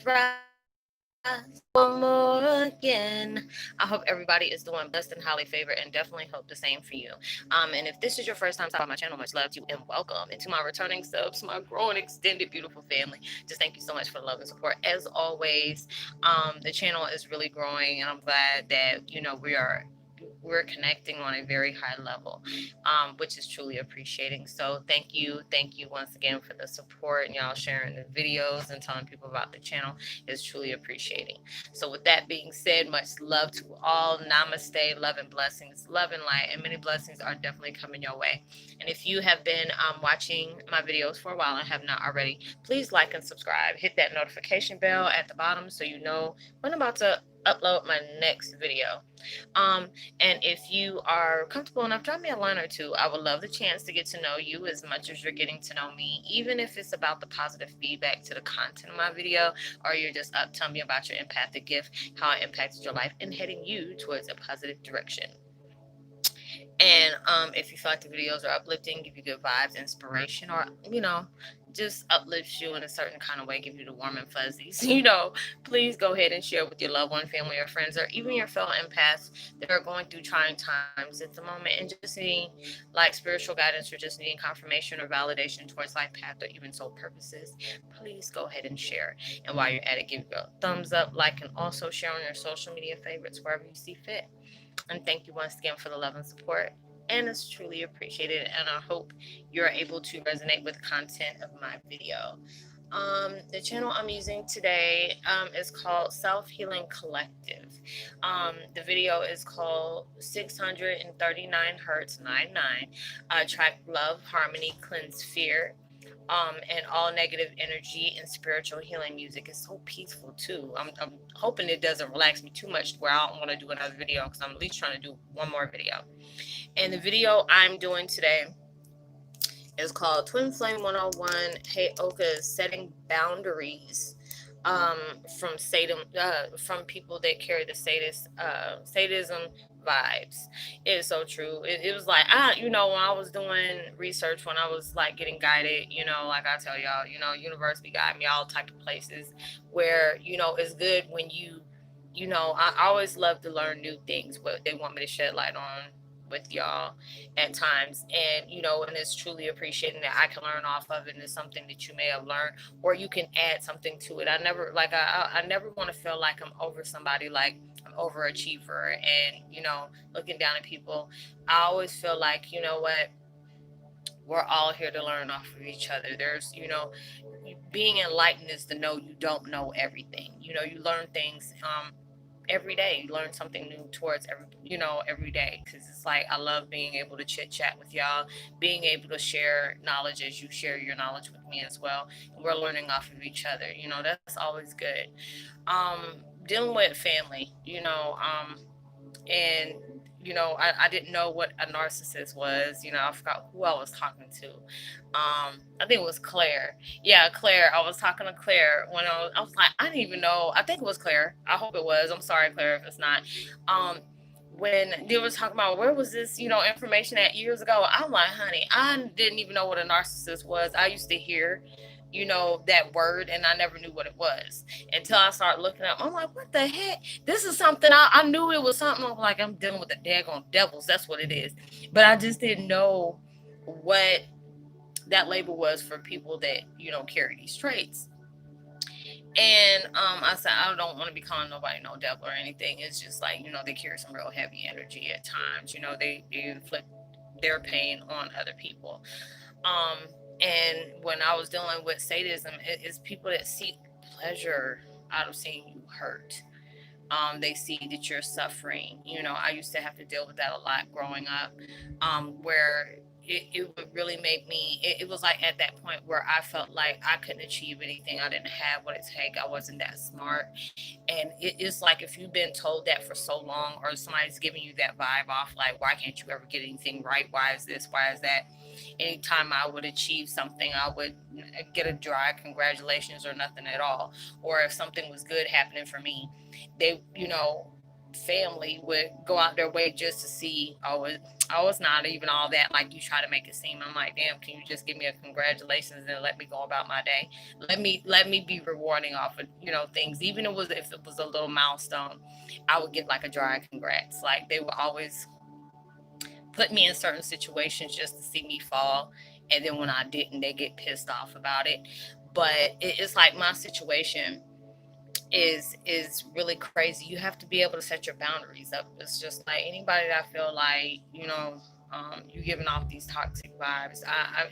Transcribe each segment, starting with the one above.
rise one more again. I hope everybody is doing blessed and highly favored, and definitely hope the same for you. And if this is your first time stopping by my channel, much love to you and welcome. And to my returning subs, my growing extended beautiful family, just thank you so much for the love and support. As always, the channel is really growing, and I'm glad that we're connecting on a very high level, which is truly appreciating. So thank you once again for the support and y'all sharing the videos and telling people about the channel is truly appreciating. So with that being said, much love to all. Namaste, love and blessings, love and light, and many blessings are definitely coming your way. And if you have been watching my videos for a while and have not already, please like and subscribe. Hit that notification bell at the bottom so you know when I'm about to upload my next video. Um, and if you are comfortable enough, drop me a line or two. I would love the chance to get to know you as much as you're getting to know me, even if it's about the positive feedback to the content of my video, or you're just up telling me about your empathic gift, how it impacted your life, and heading you towards a positive direction. And if you feel like the videos are uplifting, give you good vibes, inspiration, or just uplifts you in a certain kind of way, give you the warm and fuzzies, please go ahead and share with your loved one, family, or friends, or even your fellow empaths that are going through trying times at the moment and just needing like spiritual guidance or just needing confirmation or validation towards life path or even soul purposes. Please go ahead and share. And while you're at it, give a thumbs up, like, and also share on your social media favorites wherever you see fit. And thank you once again for the love and support. And it's truly appreciated. And I hope you're able to resonate with the content of my video. The channel I'm using today is called Self Healing Collective. The video is called 639 Hertz 99. Track Love, Harmony, Cleanse Fear, and all negative energy and spiritual healing music. Is so peaceful too. I'm hoping it doesn't relax me too much where I don't want to do another video because I'm at least trying to do one more video. And the video I'm doing today is called Twin Flame 101 Heyokas Setting Boundaries um, from from people that carry the sadism vibes. It is so true. It was like when I was doing research, when I was like getting guided, like I tell y'all, universe be guiding me all type of places where it's good when I always love to learn new things, what they want me to shed light on with y'all at times, and and it's truly appreciating that I can learn off of it, and it's something that you may have learned or you can add something to it. I never like I never want to feel like I'm over somebody, like I'm overachiever and looking down at people. I always feel like what, we're all here to learn off of each other. There's being enlightened is to know you don't know everything. You learn things every day. You learn something new towards every day, because it's like I love being able to chit chat with y'all, being able to share knowledge as you share your knowledge with me as well. We're learning off of each other. That's always good. Dealing with family, and I didn't know what a narcissist was. I forgot who I was talking to. I think it was Claire. Yeah, Claire. I was talking to Claire when I was like, I didn't even know. I think it was Claire. I hope it was. I'm sorry, Claire, if it's not. Um, when they were talking about where was this, information at years ago, I'm like, honey, I didn't even know what a narcissist was. I used to hear, that word, and I never knew what it was until I started looking up. I'm like, what the heck? This is something I knew it was something. I'm like, I'm dealing with the daggone devils. That's what it is. But I just didn't know what that label was for people that carry these traits. And I said, I don't want to be calling nobody no devil or anything. It's just like, they carry some real heavy energy at times. They inflict their pain on other people. Um, and when I was dealing with sadism, it's people that seek pleasure out of seeing you hurt. They see that you're suffering. I used to have to deal with that a lot growing up, where it would really make me, it was like at that point where I felt like I couldn't achieve anything. I didn't have what it takes. I wasn't that smart. And it's like if you've been told that for so long, or somebody's giving you that vibe off, like, why can't you ever get anything right? Why is this? Why is that? Anytime I would achieve something, I would get a dry congratulations or nothing at all. Or if something was good happening for me, they, family would go out their way just to see, oh, it's not even all that like you try to make it seem. I'm like, damn, can you just give me a congratulations and let me go about my day? Let me be rewarding off of, things. Even if it was a little milestone, I would get like a dry congrats. Like they would always put me in certain situations just to see me fall. And then when I didn't, they get pissed off about it. But it's like my situation is really crazy. You have to be able to set your boundaries up. It's just like anybody that I feel like, you giving off these toxic vibes.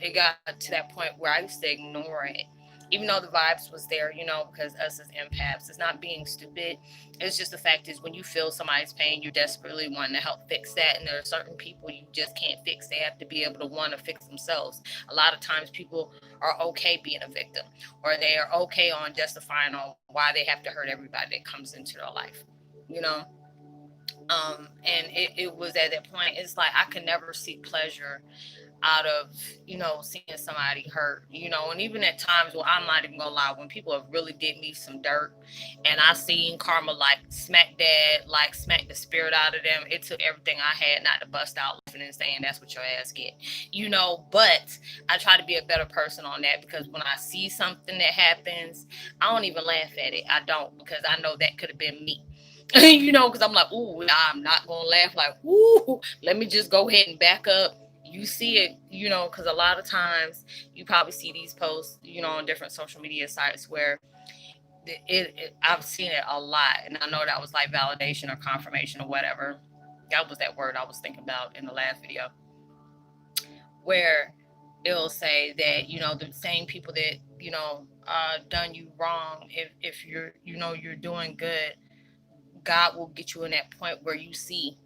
It got to that point where I used to ignore it, even though the vibes was there, because us as empaths, it's not being stupid. It's just the fact is when you feel somebody's pain, you're desperately wanting to help fix that, and there are certain people you just can't fix. They have to be able to want to fix themselves. A lot of times, people are okay being a victim, or they are okay on justifying on why they have to hurt everybody that comes into their life, you know. And it was at that point. It's like I could never see pleasure out of seeing somebody hurt, and even at times where I'm not even gonna lie, when people have really did me some dirt and I seen karma like smack the spirit out of them, it took everything I had not to bust out laughing and saying that's what your ass get, but I try to be a better person on that, because when I see something that happens, I don't even laugh at it. I don't, because I know that could have been me. Because I'm like, ooh, I'm not gonna laugh like, ooh, let me just go ahead and back up. You see it, because a lot of times you probably see these posts, on different social media sites where I've seen it a lot, and I know that was like validation or confirmation or whatever. That was that word I was thinking about in the last video, where it'll say that the same people that done you wrong, if you're doing good, God will get you in that point where you see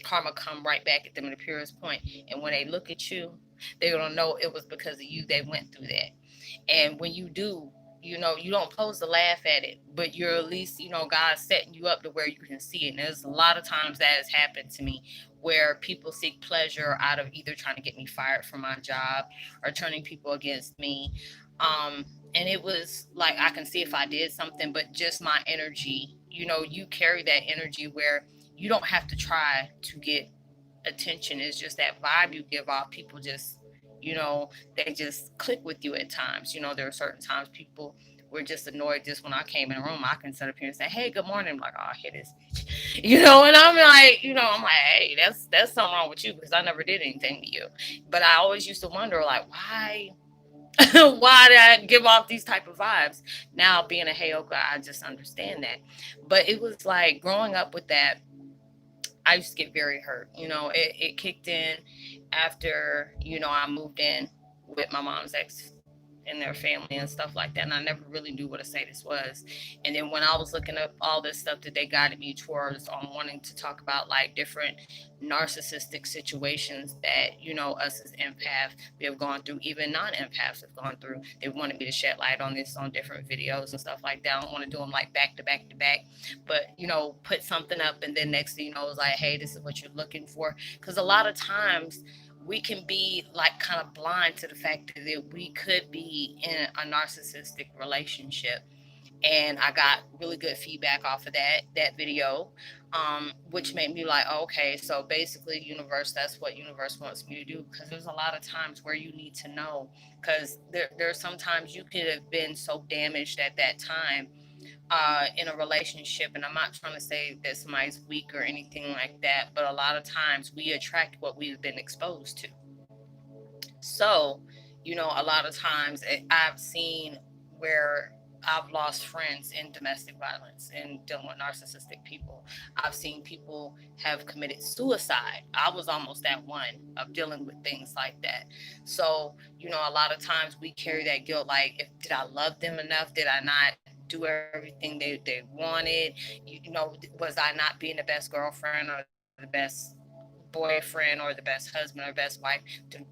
karma come right back at them in the purest point. And when they look at you, they're gonna know it was because of you they went through that. And when you do, you don't pose to laugh at it, but you're at least, God's setting you up to where you can see it. And there's a lot of times that has happened to me where people seek pleasure out of either trying to get me fired from my job or turning people against me. And it was like I can see if I did something, but just my energy, you carry that energy where you don't have to try to get attention. It's just that vibe you give off. People just, they just click with you at times. There are certain times people were just annoyed. Just when I came in the room, I can sit up here and say, "Hey, good morning." I'm like, "Oh, hit this bitch," And I'm like, "Hey, that's something wrong with you because I never did anything to you." But I always used to wonder, like, why, why did I give off these type of vibes? Now being a Heyoka, I just understand that. But it was like growing up with that, I used to get very hurt. It kicked in after, I moved in with my mom's ex and their family and stuff like that. And I never really knew what a sadist was. And then when I was looking up all this stuff that they guided me towards on wanting to talk about like different narcissistic situations that, us as empaths we have gone through, even non-empaths have gone through. They wanted me to shed light on this on different videos and stuff like that. I don't want to do them like back to back to back, but put something up and then next thing you know, it was like, hey, this is what you're looking for. Because a lot of times we can be like kind of blind to the fact that we could be in a narcissistic relationship. And I got really good feedback off of that video, which made me like, oh, okay, so basically universe, that's what universe wants me to do. Because there's a lot of times where you need to know, because there are sometimes you could have been so damaged at that time in a relationship. And I'm not trying to say that somebody's weak or anything like that, but a lot of times we attract what we've been exposed to. So, a lot of times I've seen where I've lost friends in domestic violence and dealing with narcissistic people. I've seen people have committed suicide. I was almost that one of dealing with things like that. So, a lot of times we carry that guilt like, did I love them enough? Did I not do everything they wanted? Was I not being the best girlfriend or the best boyfriend or the best husband or best wife to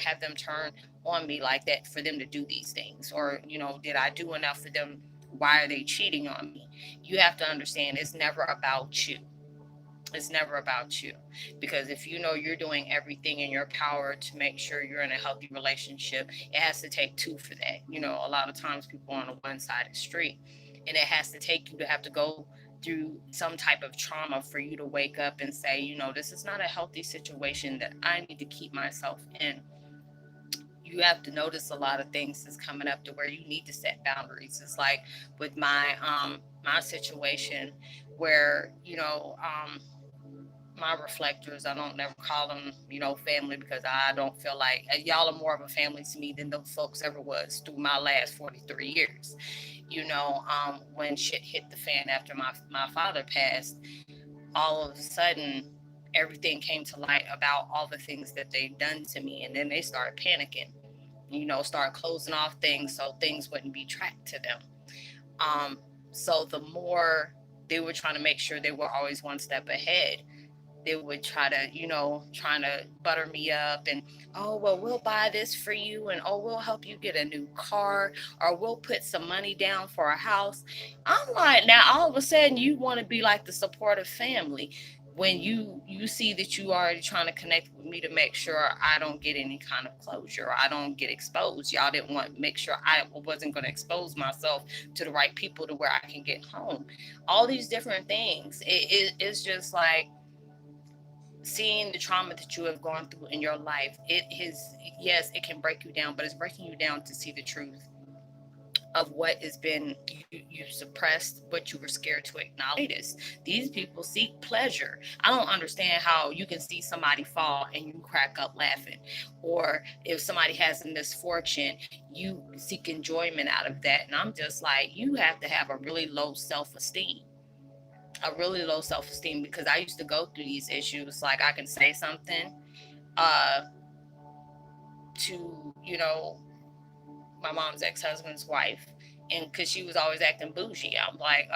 have them turn on me like that for them to do these things? Or did I do enough for them? Why are they cheating on me? You have to understand, it's never about you. It's never about you, because if you're doing everything in your power to make sure you're in a healthy relationship, it has to take two for that. A lot of times people are on a one-sided street, and it has to take you to have to go through some type of trauma for you to wake up and say, this is not a healthy situation that I need to keep myself in. You have to notice a lot of things is coming up to where you need to set boundaries. It's like with my situation where, my reflectors, I don't never call them, family, because I don't feel like y'all are more of a family to me than those folks ever was through my last 43 years. When shit hit the fan after my father passed, all of a sudden everything came to light about all the things that they've done to me. And then they started panicking, start closing off things so things wouldn't be tracked to them. Um, so the more they were trying to make sure they were always one step ahead, they would try to, trying to butter me up and, oh, well, we'll buy this for you, and oh, we'll help you get a new car, or we'll put some money down for a house. I'm like, now all of a sudden you want to be like the supportive family when you see that you already trying to connect with me to make sure I don't get any kind of closure, or I don't get exposed. Y'all didn't want to make sure I wasn't going to expose myself to the right people to where I can get home. All these different things. It's just like seeing the trauma that you have gone through in your life. It is, yes, it can break you down, but it's breaking you down to see the truth of what has been you suppressed, but you were scared to acknowledge this. These people seek pleasure. I don't understand how you can see somebody fall and you crack up laughing, or if somebody has a misfortune, you seek enjoyment out of that. And I'm just like, you have to have a really low self-esteem, because I used to go through these issues. Like, I can say something uh to, my mom's ex-husband's wife, and because she was always acting bougie, I'm like,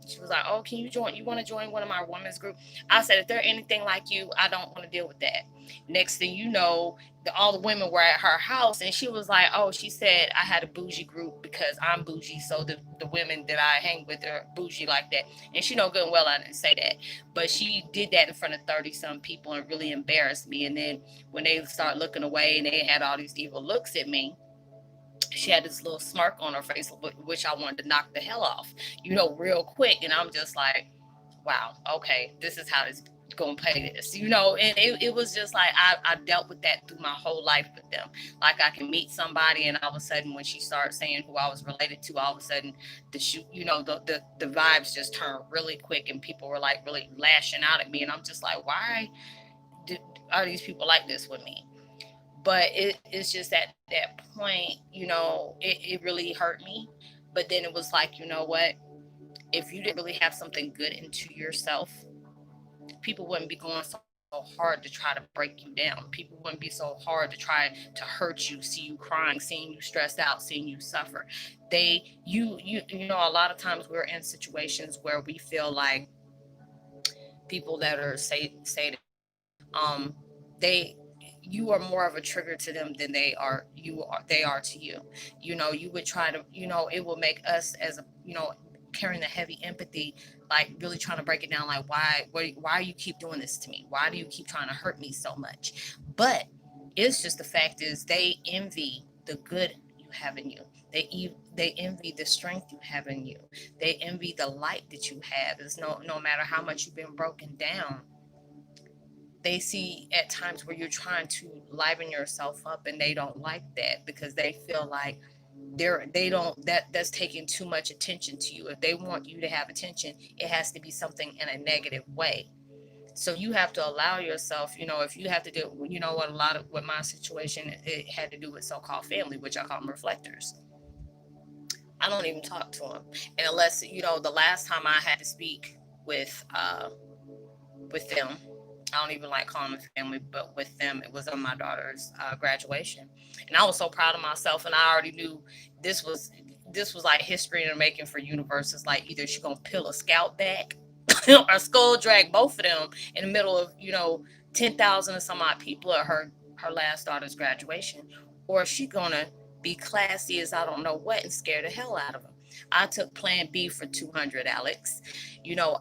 she was like, oh, can you join, you want to join one of my women's group? I said, if they're anything like you, I don't want to deal with that. Next thing you know, all the women were at her house, and she was like, oh, she said I had a bougie group because I'm bougie, so the women that I hang with are bougie like that. And she know good and well I didn't say that, but she did that in front of 30 some people and really embarrassed me. And then when they start looking away and they had all these evil looks at me, she had this little smirk on her face, which I wanted to knock the hell off, real quick. And I'm just like, wow, okay, this is how this gonna pay this, and it was just like I dealt with that through my whole life with them. Like, I can meet somebody, and all of a sudden when she started saying who I was related to, all of a sudden the shoot, the vibes just turned really quick, and people were like really lashing out at me, and I'm just like, why do, are these people like this with me? But it's just at that point, it really hurt me. But then it was like, you know what? If you didn't really have something good into yourself, people wouldn't be going so hard to try to break you down. People wouldn't be so hard to try to hurt you, see you crying, seeing you stressed out, seeing you suffer. A lot of times we're in situations where we feel like people that are sadist, um, they you are more of a trigger to them than they are to you. You would try to, it will make us as a, carrying the heavy empathy, like really trying to break it down, like, why you keep doing this to me? Why do you keep trying to hurt me so much? But it's just, the fact is, they envy the good you have in you. They envy the strength you have in you. They envy the light that you have. It's no matter how much you've been broken down, they see at times where you're trying to liven yourself up, and they don't like that, because they feel like they don't that's taking too much attention to you. If they want you to have attention, it has to be something in a negative way. So you have to allow yourself, if you have to do, what a lot of what my situation, it had to do with so-called family, which I call them reflectors. I don't even talk to them, and unless, the last time I had to speak with them, I don't even like calling them family, but with them, it was on my daughter's graduation, and I was so proud of myself. And I already knew this was this was like history in the making for universe. It's like, either she gonna peel a scalp back or skull drag both of them in the middle of 10,000 or some odd people at her last daughter's graduation, or she gonna be classy as I don't know what and scare the hell out of them. I took Plan B for 200, Alex.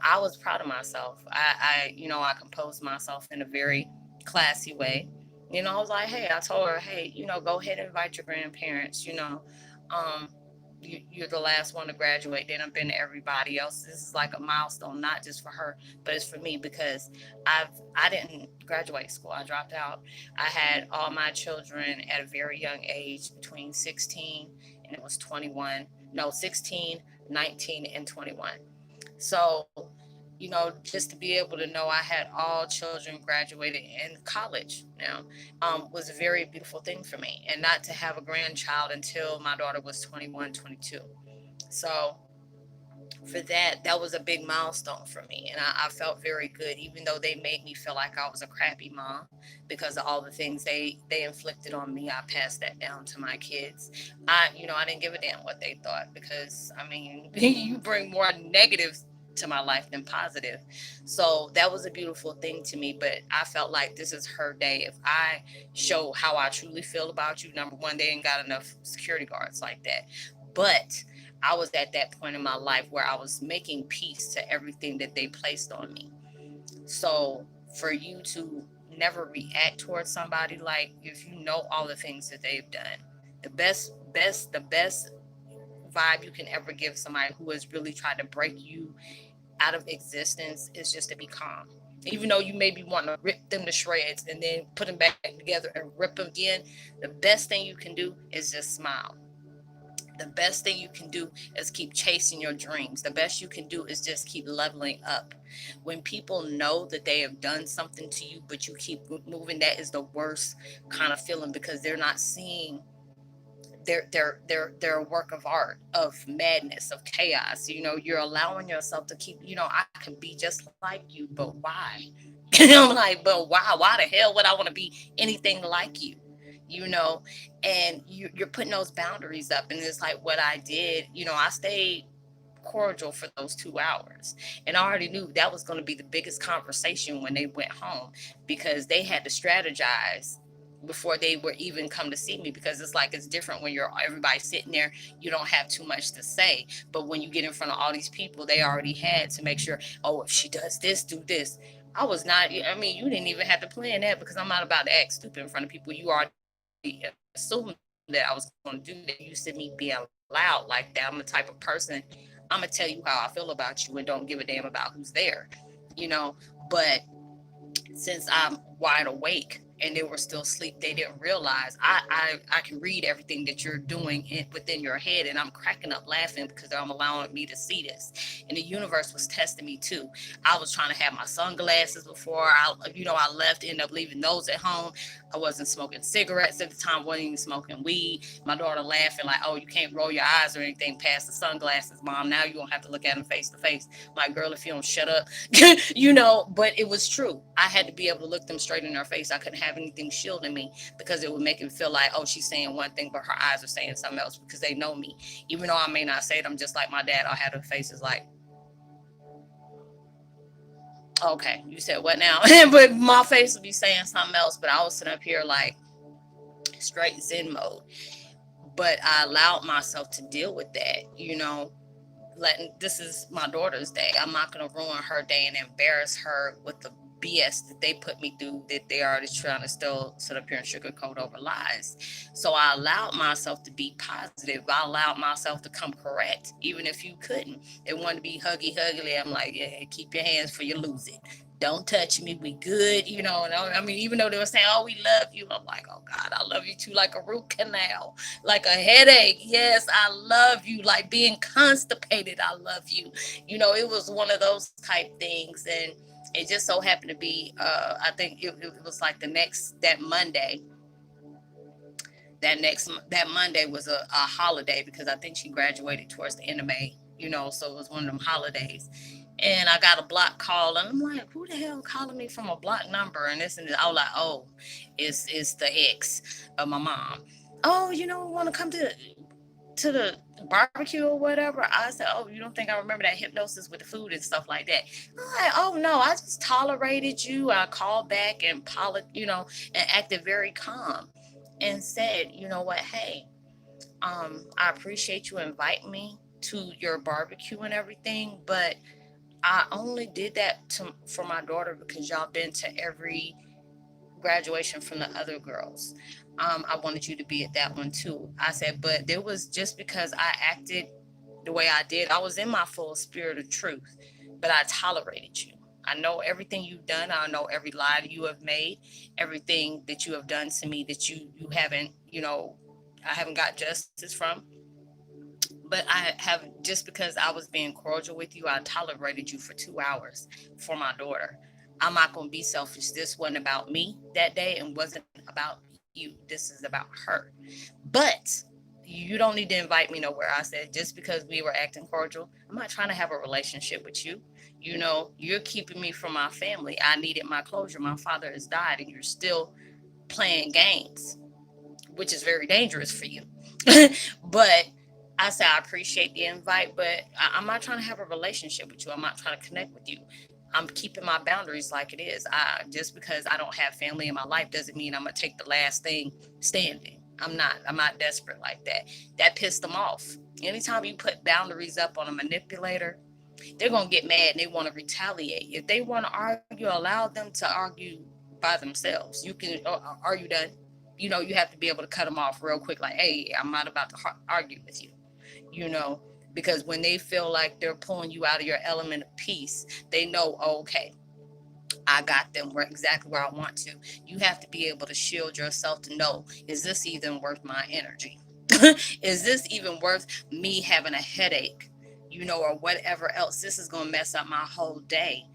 I was proud of myself. I composed myself in a very classy way. I was like, hey, I told her, hey, go ahead and invite your grandparents. Um, you're the last one to graduate. Then I've been to everybody else. This is like a milestone, not just for her, but it's for me because I didn't graduate school. I dropped out. I had all my children at a very young age, between 16 and it was 21. No, 16, 19, and 21. So, just to be able to know I had all children graduated in college now, was a very beautiful thing for me. And not to have a grandchild until my daughter was 21, 22. So for that was a big milestone for me, and I felt very good, even though they made me feel like I was a crappy mom because of all the things they inflicted on me. I passed that down to my kids. I didn't give a damn what they thought, because I mean, you bring more negatives to my life than positive. So that was a beautiful thing to me. But I felt like this is her day. If I show how I truly feel about you, number one, they ain't got enough security guards like that. But I was at that point in my life where I was making peace to everything that they placed on me. So for you to never react towards somebody, like, if you know all the things that they've done, the best vibe you can ever give somebody who has really tried to break you out of existence is just to be calm. Even though you may be wanting to rip them to shreds and then put them back together and rip them again, the best thing you can do is just smile. The best thing you can do is keep chasing your dreams. The best you can do is just keep leveling up. When people know that they have done something to you, but you keep moving, that is the worst kind of feeling, because they're not seeing their work of art, of madness, of chaos. You're allowing yourself to keep, I can be just like you, but why? I'm like, but why the hell would I want to be anything like you? you know and you're putting those boundaries up, and it's like what I did. I stayed cordial for those 2 hours, and I already knew that was going to be the biggest conversation when they went home, because they had to strategize before they were even come to see me, because it's like, it's different when you're everybody sitting there. You don't have too much to say, but when you get in front of all these people, they already had to make sure, oh, if she does this, do this. I was not, I mean, you didn't even have to plan that, because I'm not about to act stupid in front of people. You already assumed that I was going to do that. You used to me being loud like that. I'm the type of person, I'm going to tell you how I feel about you and don't give a damn about who's there, but since I'm wide awake and they were still asleep, they didn't realize I can read everything that you're doing within your head, and I'm cracking up laughing because I'm allowing me to see this. And the universe was testing me too. I was trying to have my sunglasses before I left, ended up leaving those at home. I wasn't smoking cigarettes at the time, wasn't even smoking weed. My daughter laughing like, oh, you can't roll your eyes or anything past the sunglasses, mom. Now you won't have to look at them face to face. My girl, if you don't shut up, but it was true. I had to be able to look them straight in their face. I couldn't have anything shielding me, because it would make it feel like, oh, she's saying one thing, but her eyes are saying something else, because they know me. Even though I may not say it, I'm just like my dad. I'll have the faces like, okay, you said what now? But my face would be saying something else, but I was sitting up here like straight Zen mode. But I allowed myself to deal with that. Letting This is my daughter's day. I'm not gonna ruin her day and embarrass her with the BS that they put me through, that they already trying to still sit up here and sugarcoat over lies. So I allowed myself to be positive. I allowed myself to come correct, even if you couldn't. They wanted to be huggy. I'm like, yeah, keep your hands for you lose it. Don't touch me. We good. And I mean, even though they were saying, "Oh, we love you," I'm like, "Oh God, I love you too, like a root canal, like a headache." Yes, I love you, like being constipated. I love you. It was one of those type things, and it just so happened to be. I think it was like that Monday. That Monday was a holiday, because I think she graduated towards the end of May. So it was one of them holidays. And I got a block call, and I'm like, who the hell calling me from a block number? And this and this. I was like, oh, it's the ex of my mom. Oh, want to come to the barbecue or whatever. I said, oh, you don't think I remember that hypnosis with the food and stuff like that? I'm like, oh no, I just tolerated you. I called back and and acted very calm, and said, you know what, hey, I appreciate you inviting me to your barbecue and everything, but I only did that for my daughter, because y'all been to every graduation from the other girls. I wanted you to be at that one too. I said, but there was just because I acted the way I did, I was in my full spirit of truth, but I tolerated you. I know everything you've done. I know every lie that you have made, everything that you have done to me that you haven't, I haven't got justice from. But I have, just because I was being cordial with you, I tolerated you for 2 hours for my daughter. I'm not going to be selfish. This wasn't about me that day and wasn't about you. This is about her. But you don't need to invite me nowhere. I said, just because we were acting cordial, I'm not trying to have a relationship with you. You're keeping me from my family. I needed my closure. My father has died, and you're still playing games, which is very dangerous for you. But I said, I appreciate the invite, but I'm not trying to have a relationship with you. I'm not trying to connect with you. I'm keeping my boundaries like it is. Just because I don't have family in my life doesn't mean I'm gonna take the last thing standing. I'm not. I'm not desperate like that. That pissed them off. Anytime you put boundaries up on a manipulator, they're gonna get mad and they want to retaliate. If they want to argue, allow them to argue by themselves. You can. Are you done? You have to be able to cut them off real quick. Like, hey, I'm not about to argue with you. You know, because when they feel like they're pulling you out of your element of peace, they know, oh, okay, I got them where exactly where I want to. You have to be able to shield yourself to know, is this even worth my energy? Is this even worth me having a headache? Or whatever else. This is going to mess up my whole day.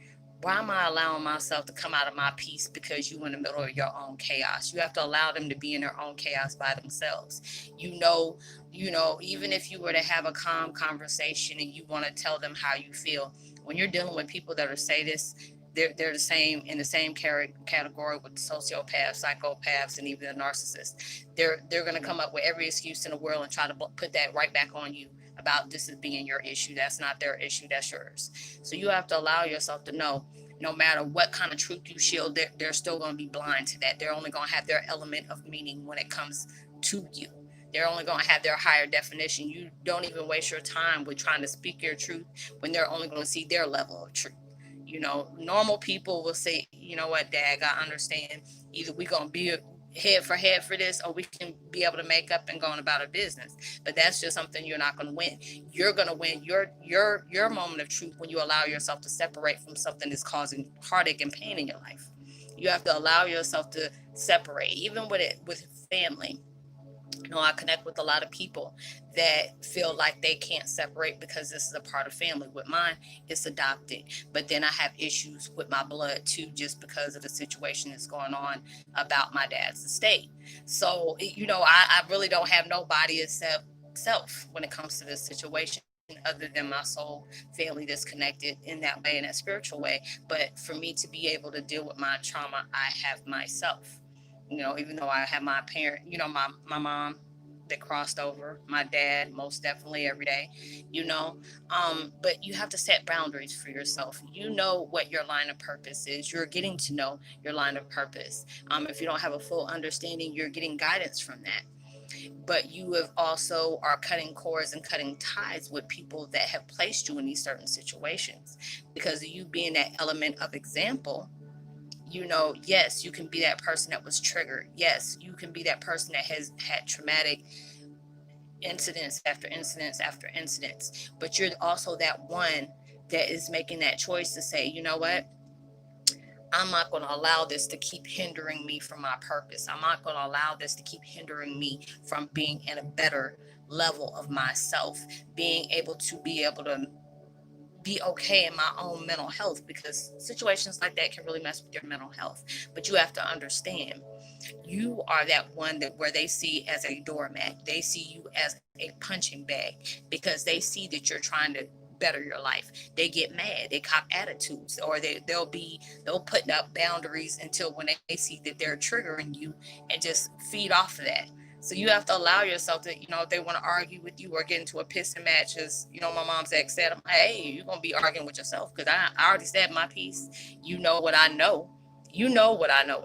Why am I allowing myself to come out of my peace because you in the middle of your own chaos? You have to allow them to be in their own chaos by themselves. Even if you were to have a calm conversation and you want to tell them how you feel, when you're dealing with people that are sadists, they're the same in the same category with sociopaths, psychopaths, and even the narcissists. They're going to come up with every excuse in the world and try to put that right back on you about this as being your issue. That's not their issue. That's yours. So you have to allow yourself to know, no matter what kind of truth you shield, they're still going to be blind to that. They're only going to have their element of meaning when it comes to you. They're only going to have their higher definition. You don't even waste your time with trying to speak your truth when they're only going to see their level of truth. Normal people will say, you know what, Dag, I understand. Either we're going to be head for this, or we can be able to make up and go on about our business. But that's just something you're not going to win. You're going to win your moment of truth when you allow yourself to separate from something that's causing heartache and pain in your life. You have to allow yourself to separate, even with family. I connect with a lot of people that feel like they can't separate because this is a part of family. With mine, it's adopted. But then I have issues with my blood too, just because of the situation that's going on about my dad's estate. So, I really don't have nobody except self when it comes to this situation, other than my soul family that's connected in that way, in that spiritual way. But for me to be able to deal with my trauma, I have myself. Even though I have my parent, my mom that crossed over, my dad, most definitely every day, but you have to set boundaries for yourself. You know what your line of purpose is. You're getting to know your line of purpose. If you don't have a full understanding, you're getting guidance from that. But you have also are cutting cords and cutting ties with people that have placed you in these certain situations because of you being that element of example. Yes, you can be that person that was triggered. Yes, you can be that person that has had traumatic incidents after incidents after incidents. But you're also that one that is making that choice to say, you know what? I'm not going to allow this to keep hindering me from my purpose. I'm not going to allow this to keep hindering me from being in a better level of myself, being able to be okay in my own mental health, because situations like that can really mess with your mental health. But you have to understand, you are that one that where they see as a doormat. They see you as a punching bag because they see that you're trying to better your life. They get mad, they cop attitudes, or they'll put up boundaries until when they see that they're triggering you and just feed off of that. So you have to allow yourself to, if they want to argue with you or get into a pissing match, as my mom's ex said, I'm like, hey, you're gonna be arguing with yourself because I already said my piece. You know what I know. You know what I know.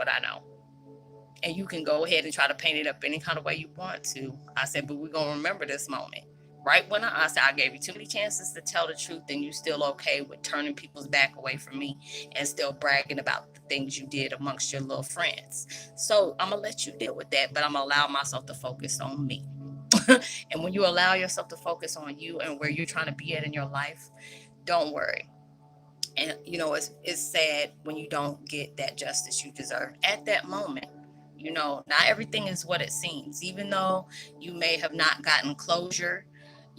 And you can go ahead and try to paint it up any kind of way you want to. I said, but we're gonna remember this moment, Right when I said I gave you too many chances to tell the truth, and you still okay with turning people's back away from me and still bragging about the things you did amongst your little friends. So I'm gonna let you deal with that, but I'm gonna allow myself to focus on me. And when you allow yourself to focus on you and where you're trying to be at in your life, don't worry. And it's sad when you don't get that justice you deserve at that moment. Not everything is what it seems. Even though you may have not gotten closure,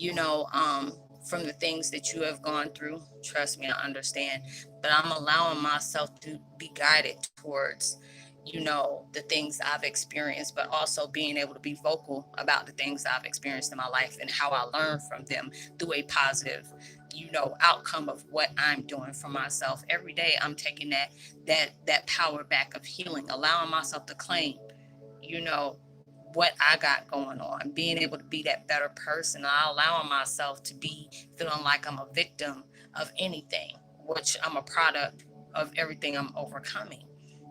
you know um from the things that you have gone through, trust me, I understand. But I'm allowing myself to be guided towards the things I've experienced, but also being able to be vocal about the things I've experienced in my life and how I learn from them through a positive outcome of what I'm doing for myself. Every day I'm taking that power back of healing, allowing myself to claim you know what I got going on, being able to be that better person, not allowing myself to be feeling like I'm a victim of anything, which I'm a product of everything I'm overcoming.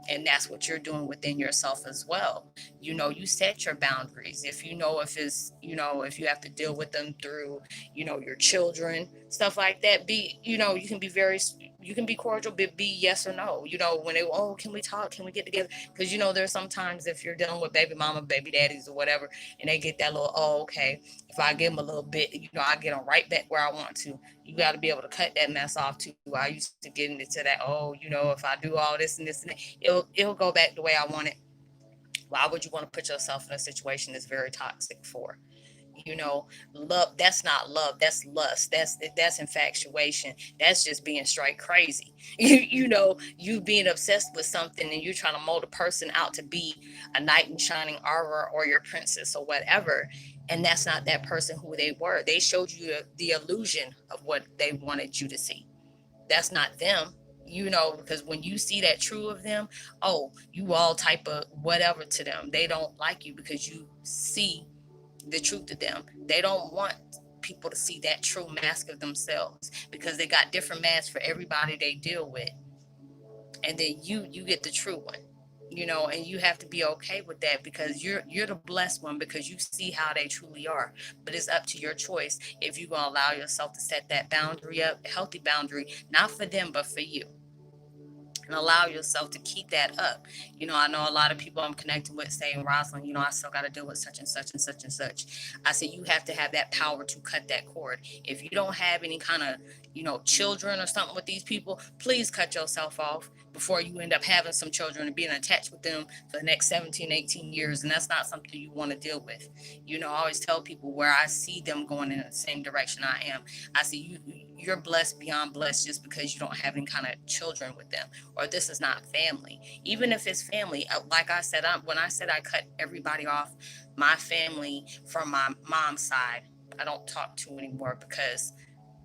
And that's what you're doing within yourself as well. You set your boundaries. If if you have to deal with them through your children, stuff like that, you can be very, you can be cordial, but be yes or no. When they, oh, can we talk, can we get together? Because there's sometimes if you're dealing with baby mama, baby daddies, or whatever, and they get that little, oh, okay, if I give them a little bit, I get them right back where I want to. You got to be able to cut that mess off too. I used to get into that, oh, if I do all this and this and that, it'll go back the way I want it. Why would you want to put yourself in a situation that's very toxic for? Love, that's not love, that's lust, that's infatuation, that's just being straight crazy. You being obsessed with something, and you're trying to mold a person out to be a knight in shining armor or your princess or whatever, and that's not that person who they were. They showed you the illusion of what they wanted you to see. That's not them. Because when you see that true of them, oh, you all type of whatever to them. They don't like you because you see the truth of them. They don't want people to see that true mask of themselves, because they got different masks for everybody they deal with. And then you get the true one. And you have to be okay with that, because you're the blessed one, because you see how they truly are. But it's up to your choice if you're going to allow yourself to set that boundary up, a healthy boundary, not for them but for you, and allow yourself to keep that up. I know a lot of people I'm connecting with saying, Roslynn, I still got to deal with such and such and such and such. I said, you have to have that power to cut that cord. If you don't have any kind of, children or something with these people, please cut yourself off before you end up having some children and being attached with them for the next 17, 18 years. And that's not something you want to deal with. I always tell people where I see them going in the same direction I am. I see you're blessed beyond blessed just because you don't have any kind of children with them, or this is not family. Even if it's family, like I said, when I said I cut everybody off, my family from my mom's side, I don't talk to anymore, because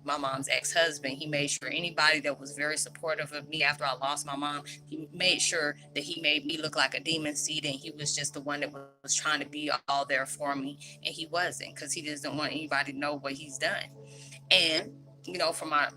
my mom's ex-husband, he made sure anybody that was very supportive of me after I lost my mom, he made sure that he made me look like a demon seed, and he was just the one that was trying to be all there for me, and he wasn't, because he doesn't want anybody to know what he's done. And from my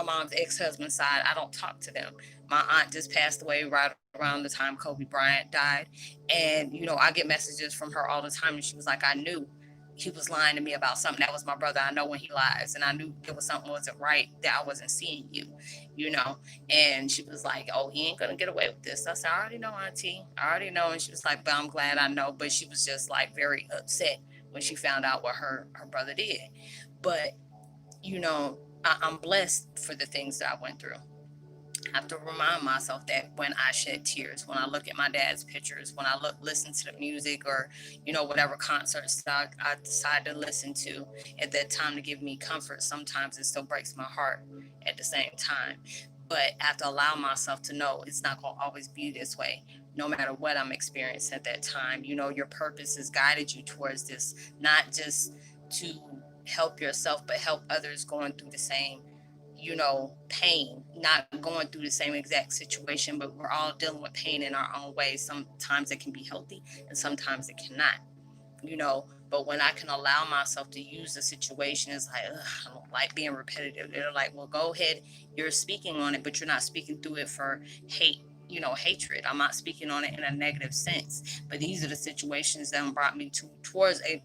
mom's ex-husband's side, I don't talk to them. My aunt just passed away right around the time Kobe Bryant died, and I get messages from her all the time, and she was like, I knew he was lying to me about something. That was my brother. I know when he lies, and I knew there was something wasn't right, that I wasn't seeing you, you know. And she was like, "Oh, he ain't gonna get away with this." I said, "I already know, Auntie. I already know." And she was like, "But I'm glad I know." But she was just like very upset when she found out what her brother did. But I'm blessed for the things that I went through. I have to remind myself that when I shed tears, when I look at my dad's pictures, when I listen to the music, or whatever concerts that I decide to listen to at that time to give me comfort, sometimes it still breaks my heart at the same time. But I have to allow myself to know it's not going to always be this way, no matter what I'm experiencing at that time. Your purpose has guided you towards this, not just to help yourself, but help others going through the same pain, not going through the same exact situation, but we're all dealing with pain in our own ways. Sometimes it can be healthy and sometimes it cannot, but when I can allow myself to use the situation, it's like, ugh, I don't like being repetitive. They're like, well, go ahead, you're speaking on it, but you're not speaking through it for hate. hatred. I'm not speaking on it in a negative sense, but these are the situations that brought me towards a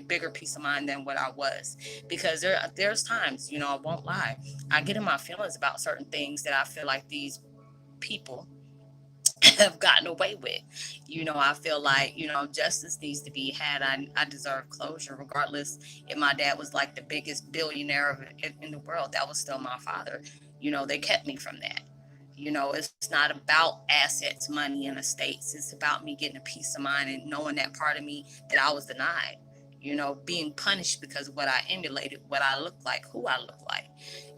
bigger peace of mind than what I was. Because there's times, I won't lie, I get in my feelings about certain things that I feel like these people have gotten away with. I feel like, justice needs to be had. I deserve closure, regardless if my dad was like the biggest billionaire in the world. That was still my father. They kept me from that. It's not about assets, money, and estates. It's about me getting a peace of mind and knowing that part of me that I was denied. Being punished because of what I emulated, what I look like, who I look like,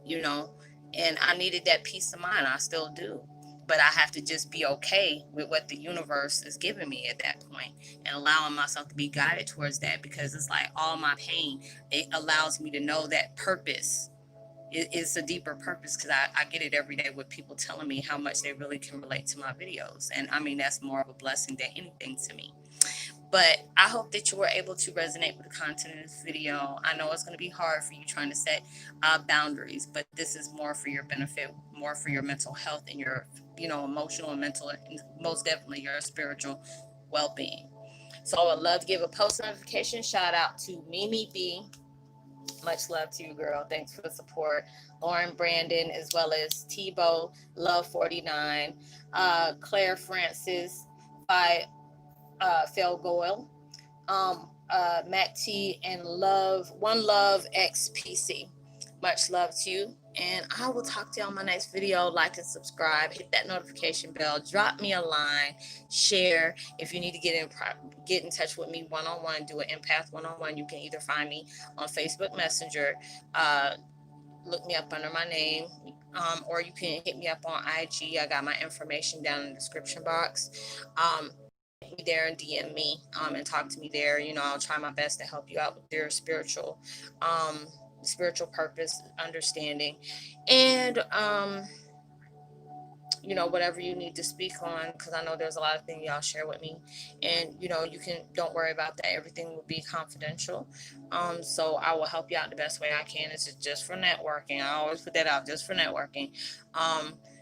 you know, and I needed that peace of mind. I still do. But I have to just be okay with what the universe is giving me at that point and allowing myself to be guided towards that, because it's like all my pain, it allows me to know that purpose is a deeper purpose, because I get it every day with people telling me how much they really can relate to my videos. And I mean, that's more of a blessing than anything to me. But I hope that you were able to resonate with the content of this video. I know it's going to be hard for you trying to set boundaries, but this is more for your benefit, more for your mental health and your, emotional and mental, and most definitely your spiritual well-being. So I would love to give a post notification shout out to Mimi B. Much love to you, girl. Thanks for the support. Lauren Brandon, as well as Tebow, Love 49, Claire Francis, by Phil Goyle, Matt T, and One Love XPC. Much love to you, and I will talk to you on my next video. Like and subscribe, hit that notification bell, drop me a line, share. If you need to get in touch with me one-on-one, do an empath one-on-one, you can either find me on Facebook Messenger, look me up under my name, or you can hit me up on IG. I got my information down in the description box. Me there and DM me, and talk to me there. I'll try my best to help you out with your spiritual purpose, understanding, and whatever you need to speak on, because I know there's a lot of things y'all share with me, and don't worry about that. Everything will be confidential. So I will help you out the best way I can. It's just for networking. I always put that out, just for networking.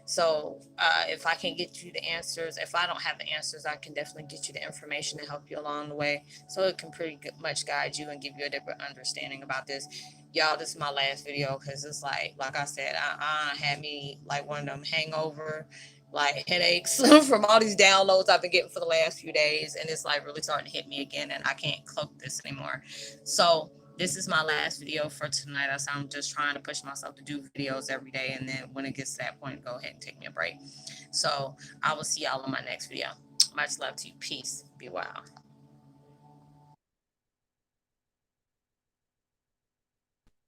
So if I can get you the answers, if I don't have the answers, I can definitely get you the information to help you along the way, so it can pretty much guide you and give you a different understanding about this. Y'all, this is my last video, because it's like I said, I had me like one of them hangover, like headaches from all these downloads I've been getting for the last few days, and it's like really starting to hit me again, and I can't cloak this anymore. So this is my last video for tonight. I'm just trying to push myself to do videos every day, and then when it gets to that point, go ahead and take me a break. So I will see y'all on my next video. Much love to you. Peace. Be well.